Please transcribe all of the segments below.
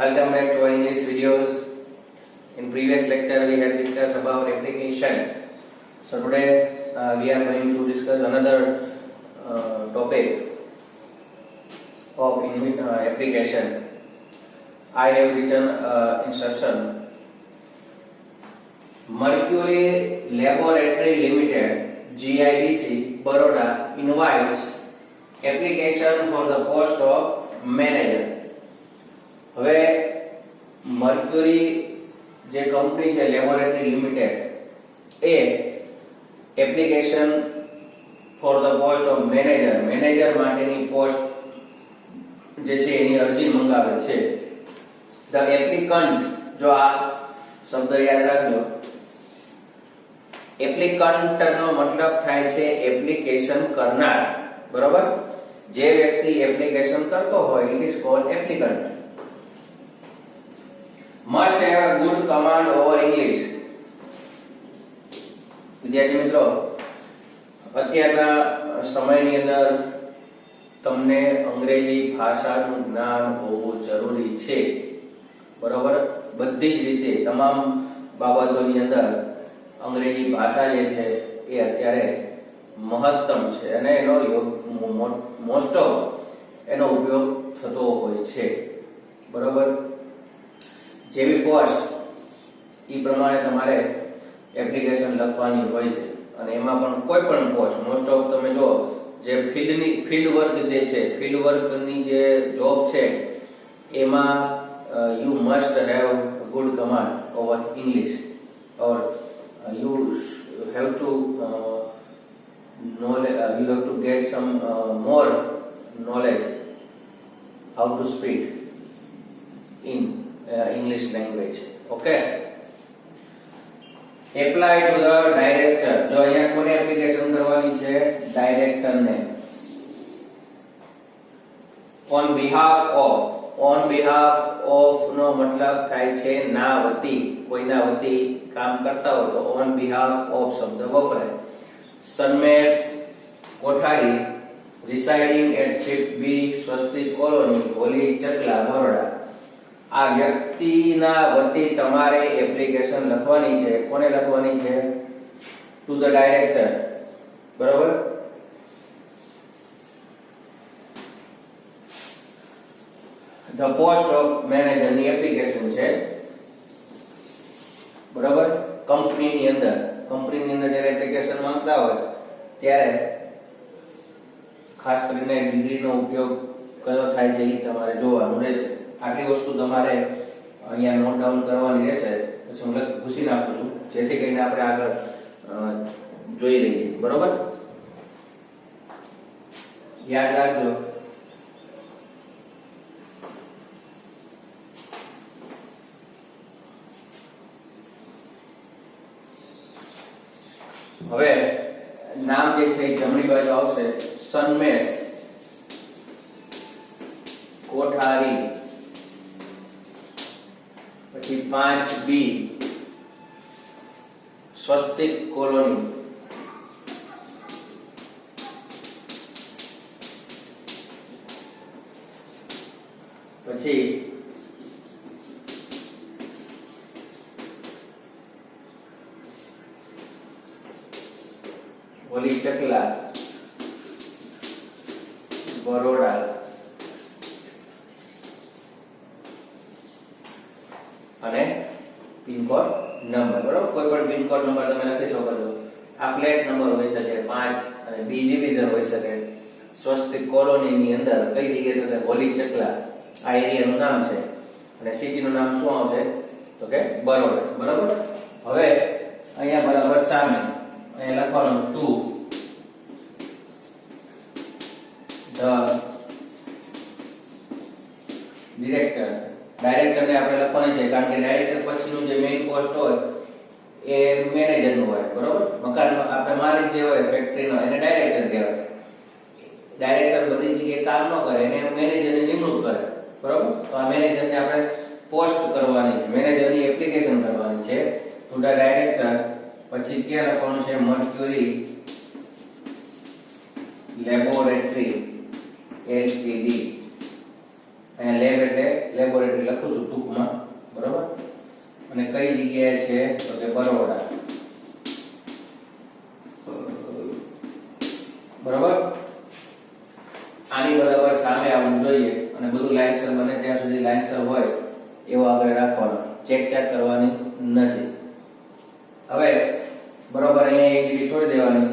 Welcome back to our English videos. In previous lecture we had discussed about application. So today we are going to discuss another topic of application. I have written instruction. Mercury Laboratory Limited GIDC Baroda invites application for the post of manager. હવે mercury જે company છે laboratory limited A application for the post of manager માટેની post જે છે એની અરજી મંગાવે છે. The applicant, જો આ શબ્દ યાદ રાખજો, એપ્લિકન્ટ નો મતલબ થાય છે એપ્લિકેશન કરનાર, બરોબર? જે વ્યક્તિ એપ્લિકેશન કરતો હોય it is called applicant. Must have a good command over English. વિદ્યાર્થી મિત્રો, અત્યારના સમયની અંદર તમને અંગ્રેજી ભાષાનું જ્ઞાન હોવું જરૂરી છે, બરોબર? બધી જ રીતે તમામ બાબતોની અંદર અંગ્રેજી ભાષા જે છે એ અત્યારે મહત્તમ છે અને એનો મોસ્ટ ઓફ એનો ઉપયોગ થતો હોય છે, બરોબર? જેવી પોસ્ટ એ પ્રમાણે તમારે એપ્લિકેશન લખવાની હોય છે અને એમાં પણ કોઈ પણ પોસ્ટ મોસ્ટ ઓફ તમે જો જે ફિલ્ડ વર્ક જે છે, ફિલ્ડ વર્કની જે જોબ છે એમાં you must have good command over English or you have to get some more knowledge how to speak in English language. Okay. Apply to the director. જો અહીંયા કોને એપ્લિકેશન કરવાની છે? ડાયરેક્ટર ને. On behalf of નો મતલબ થાય છે ના વતી, કોઈના વતી કામ કરતા હોય તો on behalf of શબ્દ વપરાય. Sanmesh Kothari residing at 5th B Swastik colony, Holi Chakla, Baroda. આ વ્યક્તિના વતી તમારે એપ્લિકેશન લખવાની છે. કોને લખવાની છે? ટુ ધ ડાયરેક્ટર, બરોબર? ધ પોસ્ટ ઓફ મેનેજર ની એપ્લિકેશન છે, બરોબર? કંપનીની અંદર જ્યારે એપ્લિકેશન માંગતા હોય ત્યારે ખાસ કરીને ડિગ્રીનો ઉપયોગ કયો થાય છે એ તમારે જોવાનું રહેશે. આટલી વસ્તુ તમારે અહીંયા નોટ ડાઉન કરવાની રહેશે. પછી હું ઘૂસી નાખું છું જેથી કરીને આપણે આગળ જોઈ લઈએ, બરોબર? યાદ રાખજો. હવે નામ જે છે એ જમણી બાજુ આવશે. સન્મેશ કોઠારી, પછી 5B સ્વસ્તિક કોલોની, પછી હોલી ચકલા, બરોડા, અને પિનકોડ નંબર, બરોબર? કોઈ પણ પિનકોડ નંબર તમે લખી શકો છો. આ ફ્લેટ નંબર હોઈ શકે 5 અને બી ડિવિઝન હોઈ શકે. સ્વસ્તિક કોલોની ની અંદર કઈ જગ્યાએ તો હોલી ચકલા આ એરિયાનું નામ છે અને સિટીનું નામ શું આવશે તો કે બરોડા, બરોબર? હવે અહીંયા બરાબર સામે અહીંયા લખવાનું ટુ ધ ડિરેક્ટર. ડાયરેક્ટરને આપણે લખવાની છે કારણ કે ડાયરેક્ટર પછીનું જે મેઇન પોસ્ટ હોય એ મેનેજરનું હોય, બરોબર? મકાનમાં આપણે માલિક જે હોય ફેક્ટરીનો એને ડાયરેક્ટર કહેવાય. ડાયરેક્ટર બધી જગ્યાએ કામ ન કરે, એને મેનેજરની નિમણૂક કરે, બરોબર? તો આ મેનેજરને આપણે પોસ્ટ કરવાની છે, મેનેજરની એપ્લિકેશન કરવાની છે ટુ ધ ડાયરેક્ટર. પછી ક્યાં લખવાનું છે? મર્ક્યુરી લેબોરેટરી LTD અહીંયા લેબ એટલે લેબોરેટરી લખું છું ટૂંકમાં, બરોબર. અને કઈ જગ્યાએ છે તો કે બરોડા, બરોબર. આની બરાબર સામે આવવું જોઈએ અને બધું લાઈનસર બને ત્યાં સુધી લાઈનસર હોય એવો આગળ રાખવાનો, ચેક કરવાની નથી. હવે બરોબર અહીંયા એક લીટી છોડી દેવાની.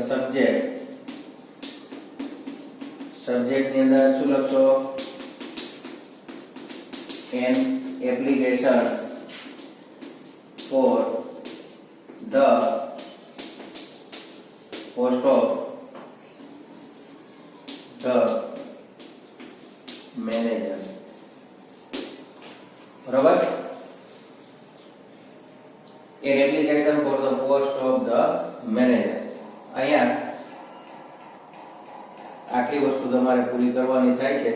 સબ્જેક્ટ ની અંદર શું લખશો? an application for the post of the manager, બરાબર. an application for the post of the manager. અહીંયા આટલી વસ્તુ તમારે પૂરી કરવાની થાય છે.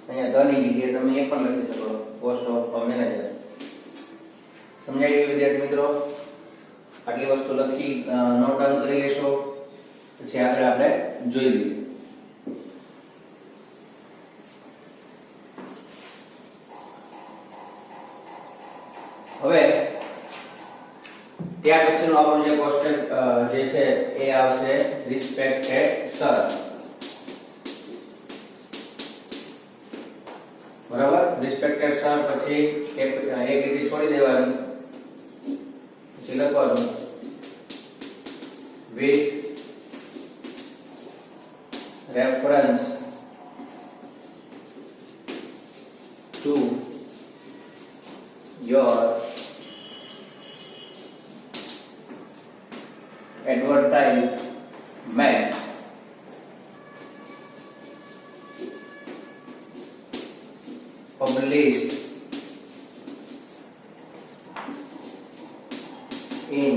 અહીંયા ની જગ્યાએ તમે એ પણ લખી શકો, પોસ્ટ ઓફ મેનેજર. સમજાઈ ગયું વિદ્યાર્થી મિત્રો? આટલી વસ્તુ લખી નોટ ડાઉન કરી લેશો, પછી આગળ આપણે જોઈ લઈએ. હવે ત્યાર પછીનું આપણું જે કોષ્ટક જે છે એ આવશે રિસ્પેક્ટેડ સર, બરાબર. રિસ્પેક્ટેડ સર પછી એક લીટી છોડી દેવાની, પછી લખવાનું with reference to your advertisement published in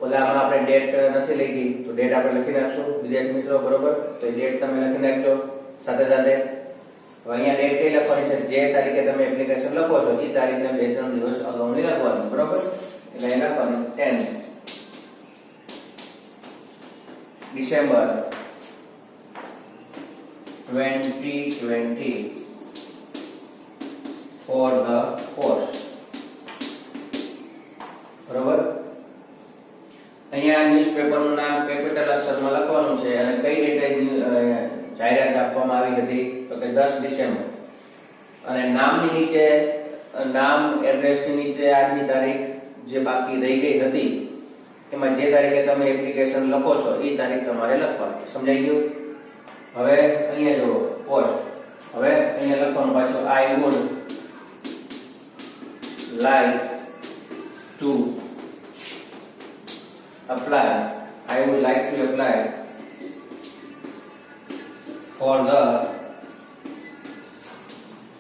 ઓલામાં આપણે ડેટ નથી લખી તો ડેટ આપણે લખી નાખશું વિદ્યાર્થી મિત્રો, બરોબર. તો એ ડેટ તમે લખી નાખજો સાથે સાથે. હવે અહીંયા ડેટ કઈ લખવાની છે? જે તારીખે તમે એપ્લિકેશન લખો છો એ તારીખને 2-3 દિવસ અગાઉની લખવાની, બરોબર. એટલે એ લખવાની 10 ડિસેમ્બર 2020 for the post, બરોબર. અહીંયા ન્યૂઝપેપરનું નામ કેપિટલ અક્ષરમાં લખવાનું છે અને કઈ ડેટે જાહેરાત આપવામાં આવી હતી તો કે 10 ડિસેમ્બર. અને નામની નીચે નામ એડ્રેસની નીચે આજની તારીખ જે બાકી રહી ગઈ હતી એમાં જે તારીખે તમે એપ્લિકેશન લખો છો એ તારીખ તમારે લખવાની. સમજાઈ ગયું? હવે અહીંયા જો પોસ્ટ, હવે અહીંયા લખવાનું પાછું I would like to apply, I would like to apply for the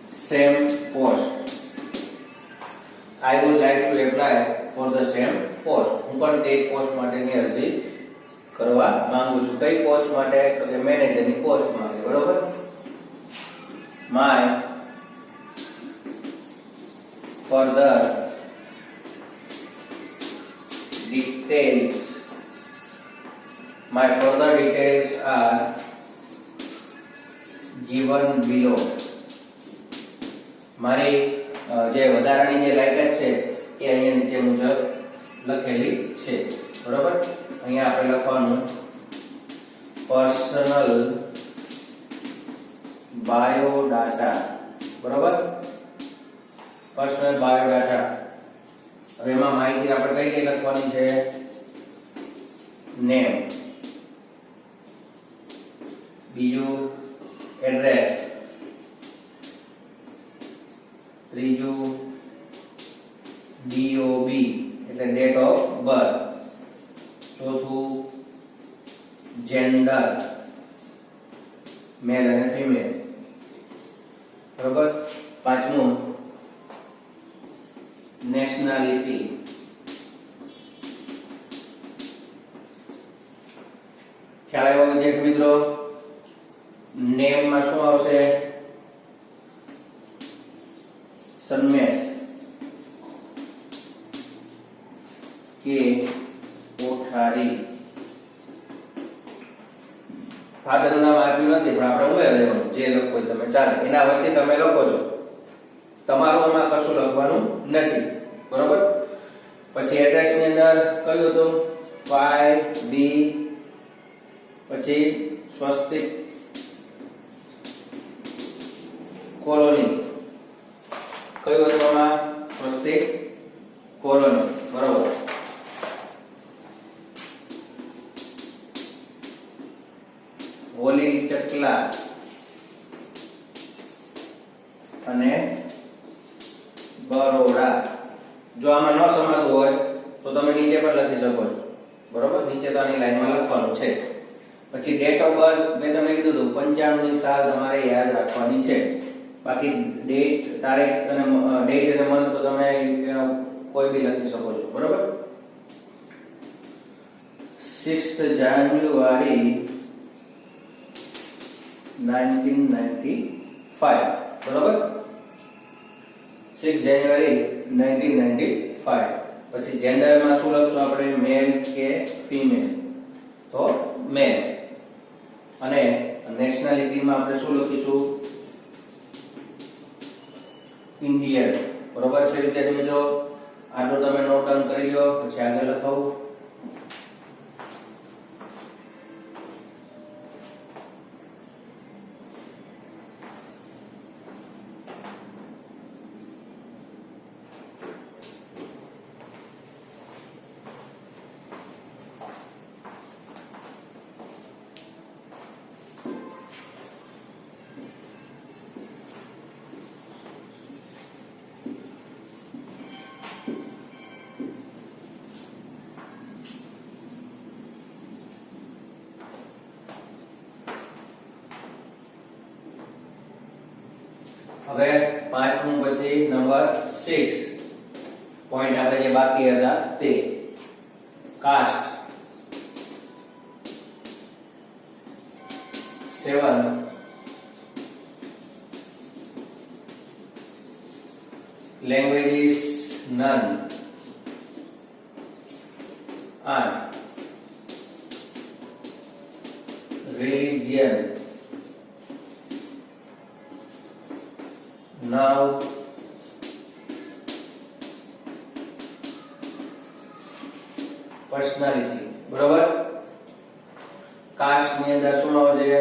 same post, I would like to apply for the same post. હું પણ તે પોસ્ટ માટેની અરજી કરવા માંગુ છું. કઈ પોસ્ટ માટે? તો કે મેનેજરની પોસ્ટ માટે, બરોબર. My further details are given below. મારી જે વધારાની જે લાયકાત છે એ અહીંયા નીચે મુજબ લખેલી છે, બરોબર. અહીંયા આપણે લખવાનું પર્સનલ બાયોડાટા, બરોબર. પર્સનલ બાયોડાટા. હવે એમાં માહિતી આપણે કઈ લખવાની છે? નેમ, બીજું એડ્રેસ, ત્રીજું DOB એટલે ડેટ ઓફ બર્થ, ચોથું જેન્ડર મેલ અને ફિમેલ, બરોબર. પાંચમું નેશનાલિટી, ખ્યાલ આવ્યો વિદ્યાર્થી મિત્રો? નેમ માં શું આવશે? કે કોઠારી. ફાધરનું નામ આપ્યું નથી પણ આપણે ઉમેરી દેવાનું, જે લખો તમે ચાલે. એના વચ્ચે તમે લખો છો, તમારું આમાં કશું લખવાનું નથી, બરોબર. પછી એડ્રેસ ની અંદર કયું હતું? 5B, પછી સ્વસ્તિક કોલોની, કયું હતું આમાં? સ્વસ્તિક કોલોની, બરોબર. હોલી ચકલા અને બરોડા. જો આમાં ન સમજવું હોય તો તમે નીચે પણ લખી શકો છો, બરોબર. નીચે તો આની લાઈનમાં લખવાનું છે. પછી ડેટ ઓફ બર્થ મેં તમને કીધું હતું 95 ની સાલ તમારે યાદ રાખવાની છે. બાકી ડેટ, તારીખ અને ડેટ અને મંથ તો તમે કોઈ બી લખી શકો છો, બરોબર. 6th જાન્યુઆરી 1995, બરોબર. 6 જાન્યુઆરી 1995. પછી જેન્ડર માં શું લખશું આપણે? મેલ કે ફીમેલ? તો મેલ. અને નેશનાલિટી માં આપણે શું લખીશું? ઇન્ડિયન, બરોબર છે વિદ્યાર્થી મિત્રો. આટલું તમે નોટ ડાઉન કરી લો, પછી આગળ લખાવું. હવે પાંચમું પછી નંબર 6 પોઈન્ટ આપણે જે બાકી હતા તે કાસ્ટ. 7 લેંગ્વેજીસ નન. 8 રિલિજિયન. 9 પર્સનાલિટી, બરોબર. કાસ્ટ ની અંદર શું આવશે?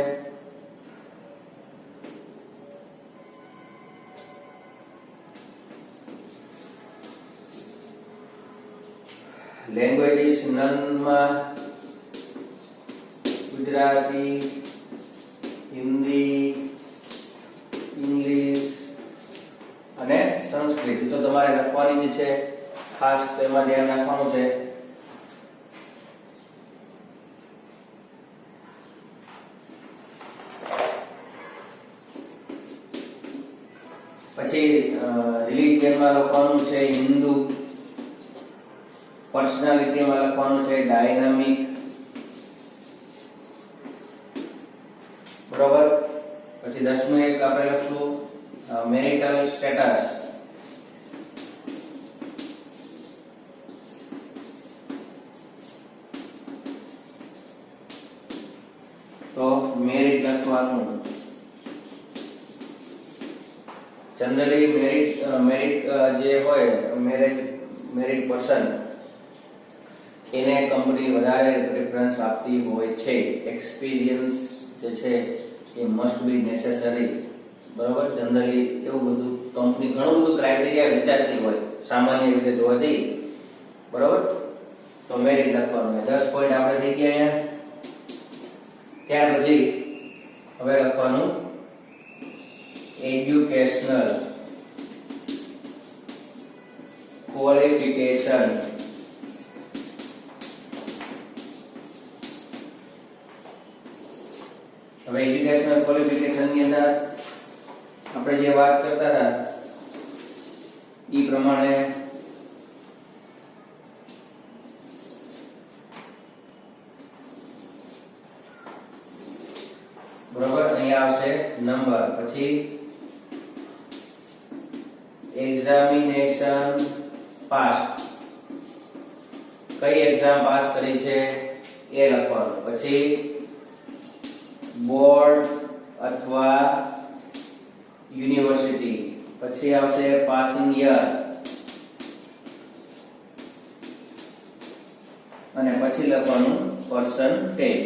લેંગ્વેજીસ નન માં ગુજરાતી, હિન્દી, ઇંગ્લિશ અને સંસ્કૃત. તો તમારે લખવાની જ છે, ખાસ તેમાં ધ્યાન રાખવાનું છે. પછી રિલિજિયન માં લખવાનું છે હિન્દુ. પર્સનાલિટી માં લખવાનું છે ડાયનામિક, બરોબર. પછી 10મું એક આપણે લખશું મેરિટલ સ્ટેટસ. તો મેરિટ લખવાનું. જનરલી મેરિટ જે હોય મેરિટ પર્સન એને કંપની વધારે પ્રેફરન્સ આપતી હોય છે. એક્સપિરિયન્સ જે છે એ મસ્ટ બી નેસેસરી, બરોબર. જનરલી એવું બધું કંપની ઘણું બધું ક્રાઇટેરિયા વિચારતી હોય સામાન્ય રીતે જોવા જઈએ, બરોબર. તો મેરિટ લખવાનું. 10 પોઈન્ટ આપણે થઈ ગયા અહીંયા. ત્યાર પછી હવે લખવાનું એજ્યુકેશનલ ક્વોલિફિકેશન. હવે એજ્યુકેશનલ ક્વોલિફિકેશન ની અંદર આપણે જે વાત કરતા હતા એ પ્રમાણે બરોબર અહીંયા આવશે નંબર, પછી એક્ઝામિનેશન પાસ કઈ એક્ઝામ પાસ કરી છે એ લખવાનું. પછી બોર્ડ અથવા યુનિવર્સિટી, પછી આવશે પાસિંગ યર, અને પછી લખવાનું પર્સન્ટેજ.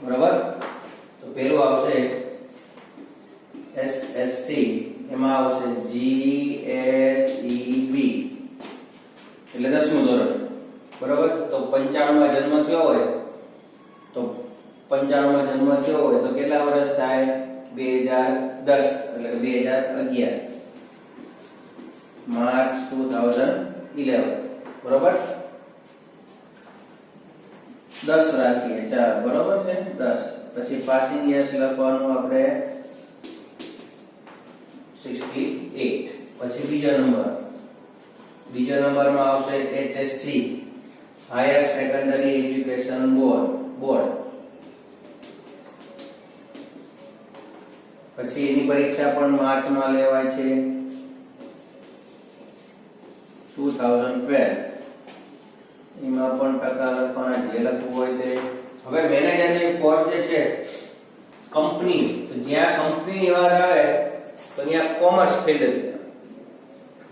બરાબર? તો પેલું આવશે એસએસસી, એમાં આવશે જીએસઈબી એટલે 10મું ધોરણ. બરાબર? તો 95 માં જન્મ થયો હોય તો 95 માં જન્મ થયો હોય તો કેટલા વર્ષ થાય? 2010 એટલે કે 2011, માર્ચ 2011. બરાબર? 10 રાખીએ. ચાલો, બરાબર છે 10. પછી પાસિંગ યર્સ લખવાનું આપણે 68. પછી બીજો નંબરમાં આવશે HSC, higher secondary education board. પછી એની પરીક્ષા પણ માર્ચમાં લેવાય છે, 2012. એમાં પણ ટકા લખવાના, જે લખવું હોય તે. હવે મેનેજરની પોસ્ટ જે છે કંપની, તો જ્યાં કંપનીની વાત આવે તો ત્યાં કોમર્સ ફિલ્ડ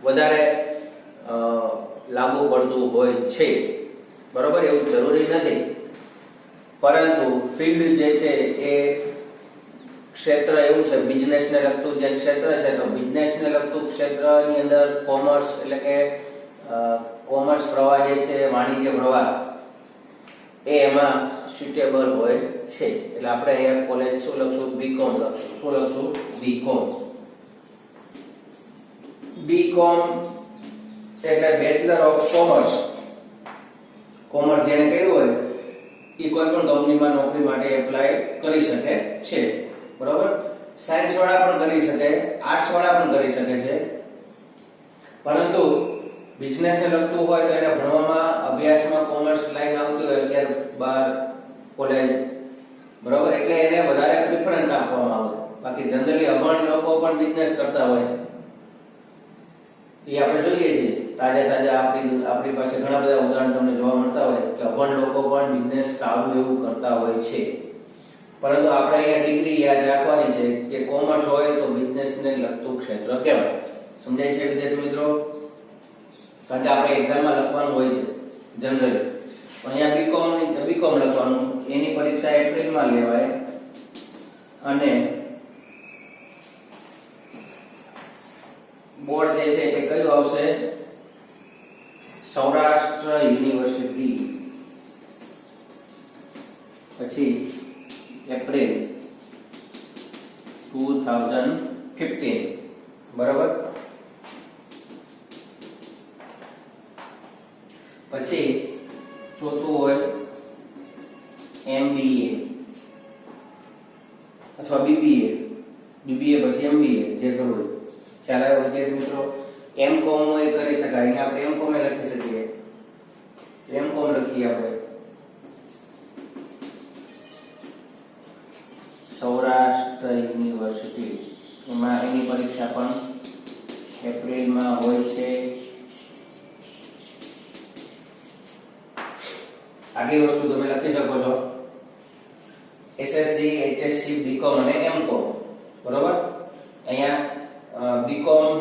વધારે લાગુ પડતું હોય છે. બરોબર? એવું જરૂરી નથી, પરંતુ ફિલ્ડ જે છે એ ક્ષેત્ર એવું છે, બિઝનેસને લગતું જે ક્ષેત્ર છે, તો બિઝનેસને લગતું ક્ષેત્રની અંદર કોમર્સ એટલે કે કોમર્સ પ્રવાહ જે છે, વાણિજ્ય પ્રવાહ, એ એમાં સુટેબલ હોય છે. એટલે આપણે અહીંયા કોલેજ શું લખશું? બીકોમ લખશું. શું લખશું? બીકોમ એટલે બેચલર ઓફ કોમર્સ. કોમર્સ જેને કર્યું હોય એ કોઈ પણ કંપનીમાં નોકરી માટે એપ્લાય કરી શકે છે. બરોબર? સાયન્સ વાળા પણ કરી શકે, આર્ટ્સ વાળા પણ કરી શકે છે, પરંતુ બિઝનેસ ને લગતું હોય તો એને ભણવામાં, અભ્યાસમાં કોમર્સ લાઈન આવતી હોય 11-12 કોલેજ. બરોબર? એટલે એને વધારે પ્રિફરન્સ આપવામાં આવે. બાકી જનરલી અભણ લોકો પણ બિઝનેસ કરતા હોય છે. એ આપણે જોઈએ છીએ તાજા આપણી પાસે ઘણા બધા ઉદાહરણ તમને જોવા મળતા હોય કે અભણ લોકો પણ બિઝનેસ સારું એવું કરતા હોય છે. પરંતુ આપણે અહીંયા ડિગ્રી યાદ રાખવાની છે કે કોમર્સ હોય તો બિઝનેસને લગતું ક્ષેત્ર કહેવાય. સમજાય છે વિદ્યાર્થી મિત્રો? કારણ કે આપણે એક્ઝામમાં લખવાનું હોય છે જનરલી. અહીંયા બીકોમ લખવાનું, એની પરીક્ષા એપ્રિલમાં લેવાય, અને બોર્ડ જે છે એ કયું આવશે? સૌરાષ્ટ્ર યુનિવર્સિટી. પછી એપ્રિલ 2015. બરાબર? પછી ચોથું હોય MBA અથવા BBA. BBA પછી MBA જે કરવું હોય. ખ્યાલ આવ્યો વિદ્યાર્થી મિત્રો? M.Com એ કરી શકાય. અહીંયા આપણે M.Com એ લખી શકીએ. M.Com લખીએ આપણે. સૌરાષ્ટ્ર યુનિવર્સિટી. એમાં એની પરીક્ષા પણ એપ્રિલમાં હોય છે. આટલી વસ્તુ તમે લખી શકો છો. SSC, HSC, BCom અને M.Com. બરોબર? અહીંયા BCom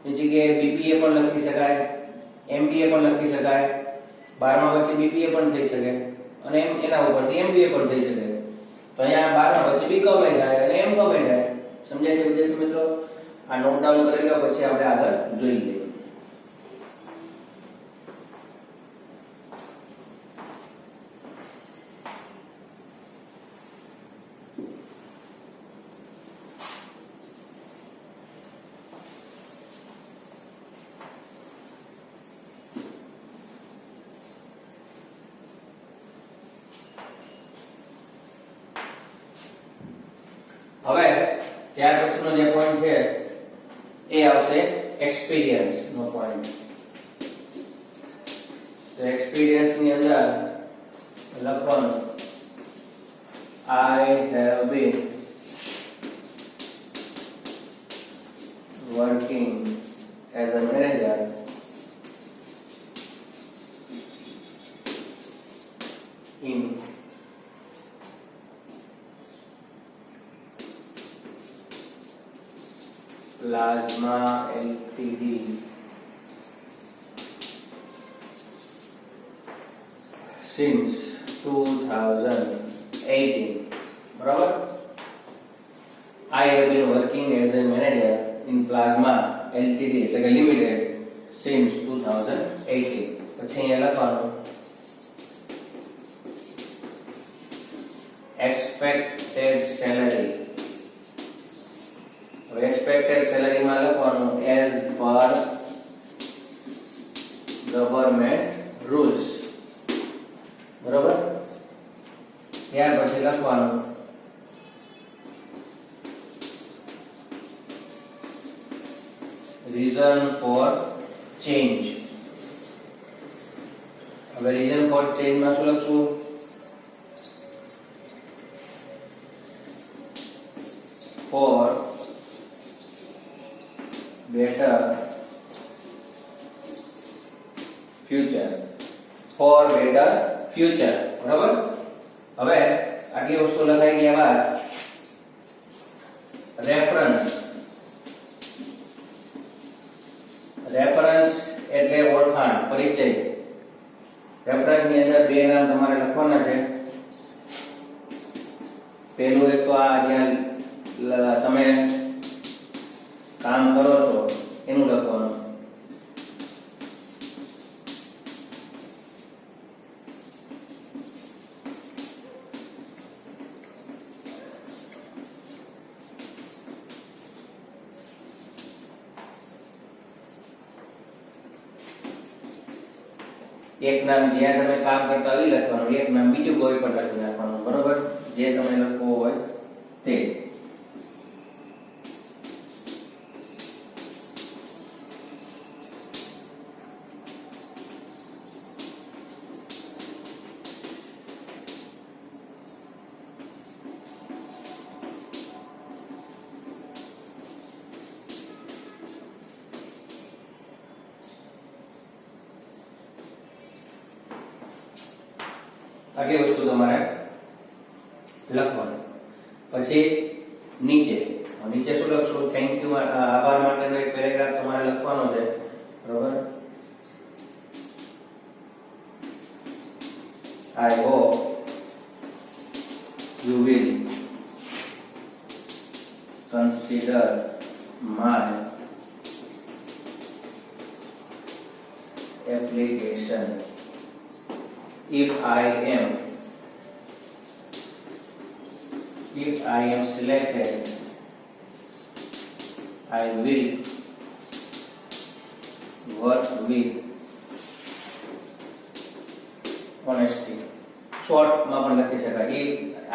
ની જગ્યાએ BBA પણ લખી શકાય, MBA પણ લખી શકાય, 12મા પછી BBA પણ થઈ શકે, અને એના ઉપરથી MBA પણ થઈ શકે. તો અહીંયા 12મા પછી BCom એ થાય અને M.Com એ થાય. સમજાય છે વિદ્યાર્થી મિત્રો? આ નોટ ડાઉન કરી લો, પછી આપણે આગળ જોઈ લઈએ. હવે ત્યાર પછીનો જે પોઈન્ટ છે એ આવશે એક્સપિરિયન્સ નો પોઈન્ટ. તો એક્સપિરિયન્સ ની અંદર લખવાનું I have been working as a manager plasma LTD since 2018. બરાબર. I have been working as a manager in Plasma Ltd એટલે કે લિમિટેડ since 2018. પછી અહીંયા લખવાનું expected salary. હવે expected salary માં લખવાનું as per government rules. બરાબર. ત્યાર પછી લખવાનું reason for change. હવે reason for change માં શું લખશું? for better future. for better future. બરાબર. હવે આટલી વસ્તુ લખાઈ ગયા બાદ રેફરન્સ એટલે ઓળખાણ, પરિચય. રેફરન્સ ની અંદર બે નામ તમારે લખવાના છે. પહેલું એક તો આ જ્યાં તમે કામ કરો છો એનું લખવાનું. એક નામ જ્યાં તમે કામ કરતા હોય લખવાનું, એક નામ બીજું કોઈ પણ લખી નાખવાનું. બરોબર. જે તમે લખવું હોય તે. આટલી વસ્તુ તમારે લખવાનું. પછી નીચે શું લખશું? થેન્ક યુ, આભાર માટેનો એક પેરેગ્રાફ તમારે લખવાનો છે. બરોબર. I hope you will consider my application. If I am selected, I will work with honesty. Short માં પણ લખી શકાય. If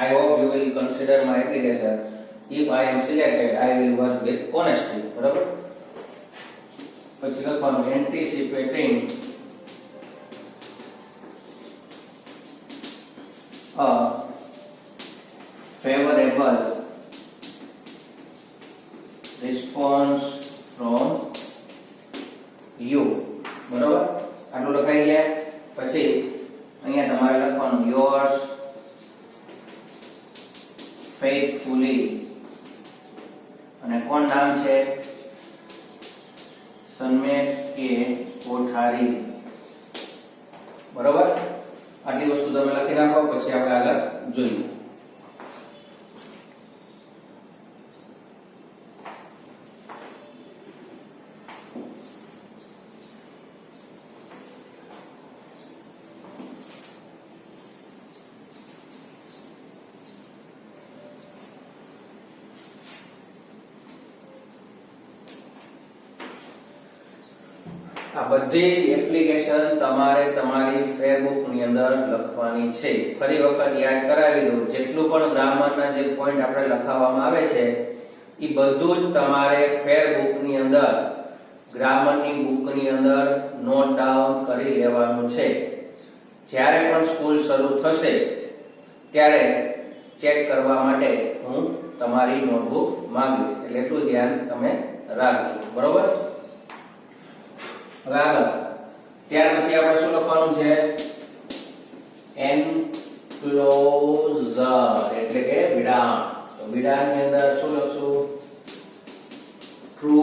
I hope you will consider my application. If I am selected, I will work with honesty. બરાબર. પછી લખવાનું anticipating a favorable response from you. બરોબર. આટલું લખાઈ ગયા. પછી અહીંયા તમારે લખવાનું yours faithfully. અને કોણ નામ છે? સન્મેશ કે કોઠારી. બરોબર. આટલી વસ્તુ તમે લખી નાખો. પછી આપણે આગળ જોઈએ. આ બધી એપ્લિકેશન તમારે તમારી ફેરબુક ની અંદર લખવાની છે. ફરી વખત યાદ કરાવી દઉં, જેટલું પણ ગ્રામરના જે પોઈન્ટ આપણે લખાવવામાં આવે છે એ બધું જ તમારે ફેરબુક ની અંદર, ગ્રામરની બુક ની અંદર નોટ ડાઉન કરી લેવાનું છે. જ્યારે પણ સ્કૂલ શરૂ થશે ત્યારે ચેક કરવા માટે હું તમારી નોટબુક માંગીશ. એટલે એટલું ધ્યાન તમે રાખજો. બરોબર. હવે આગળ ત્યાર પછી આપણે શું લખવાનું છે? એન્ક્લોઝર એટલે કે વિડાણ. તો વિડાણ ની અંદર શું લખશું? ટ્રુ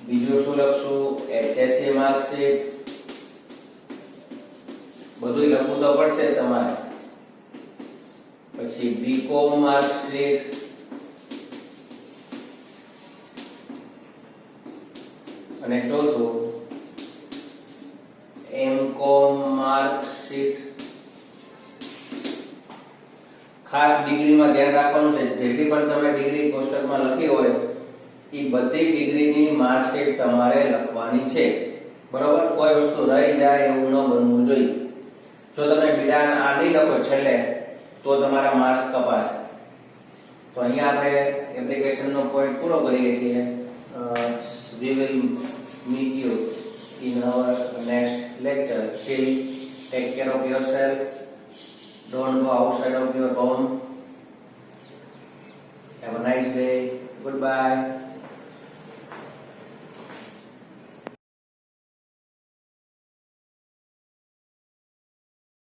બીજું શું લખશું? HSC marksheet. બધું લખવું તો પડશે તમારે. પછી BCom માર્કશીટ, અને ચોથું MCom માર્કશીટ. ખાસ ડિગ્રીમાં ધ્યાન રાખવાનું છે, જેટલી પણ તમે ડિગ્રી કોષ્ટકમાં લખી હોય એ બધી ડિગ્રીની માર્કશીટ તમારે લખવાની છે. બરોબર? કોઈ વસ્તુ રહી જાય એવું ન બનવું જોઈએ. જો તમે બીડા આ નહીં લખો છેલ્લે તો તમારા માર્ક્સ કપાશે. તો અહીંયા આપણે એપ્લિકેશનનો પોઈન્ટ પૂરો કરીએ છીએ. We will meet you in our next lecture. Till take care of yourself. Don't go outside of your home. Have a nice day. Goodbye.